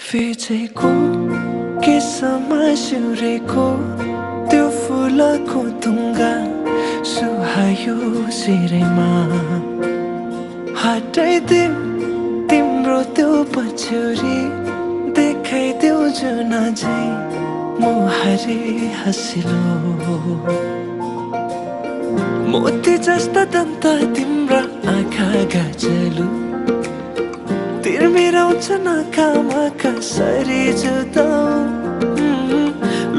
फिचेको केसमा सिउरेको त्यो फुलको तुङ्गा सुहायो शिरमा हटाइदेऊ तिम्रो त्यो पछ्यौरी देखाइदेऊ जुन झै मोहरे हँसिलो मोती जस्ता दन्त तिम्रा आँखा गजलु तिर्मिराउँछ नाकामा कसरी जुदाऊ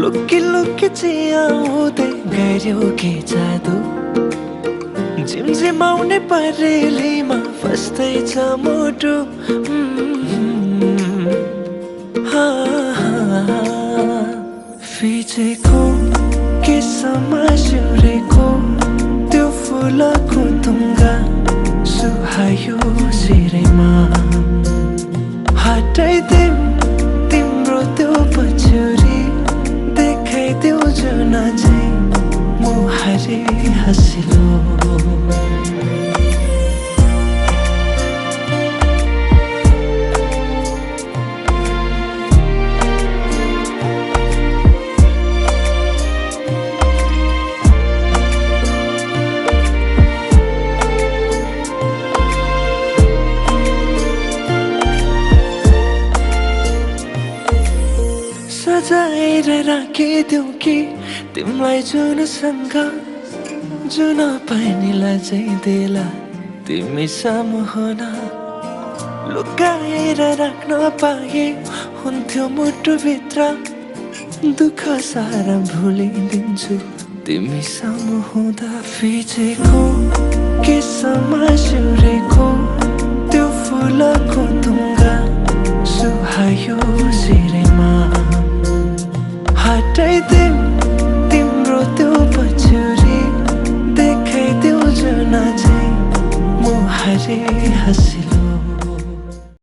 लुकी लुकी चियाउँदै गऱ्यौ के जादु झिमझिमाउने परेलीमा फस्दैछ मुटु फिचेको केसमा सिउरेको त्यो फुलको तुङ्गा सुहायो शिरमा हटाइदेऊ तिम्रो त्यो पछ्यौरी देखाइदेऊ जुन झै मोहरे हँसिलो सजाएर राखिदेऊ कि तिमीलाई जुनसँग जुन पानीलाई चाहिँ देला तिमी सामु हुन लुकाएर राख्न पाए हुन्थ्यो मुटुभित्र दुःख सारा भुलिदिन्छु तिमी सामु हुँदा फिचेको केसमा सिउरेको त्यो फुलको तुङ्गा सुहायो शिरमा हटाइदेऊ तिम्रो त्यो पछ्यौरी देखाइदेऊ जुन झै मोहरे हँसी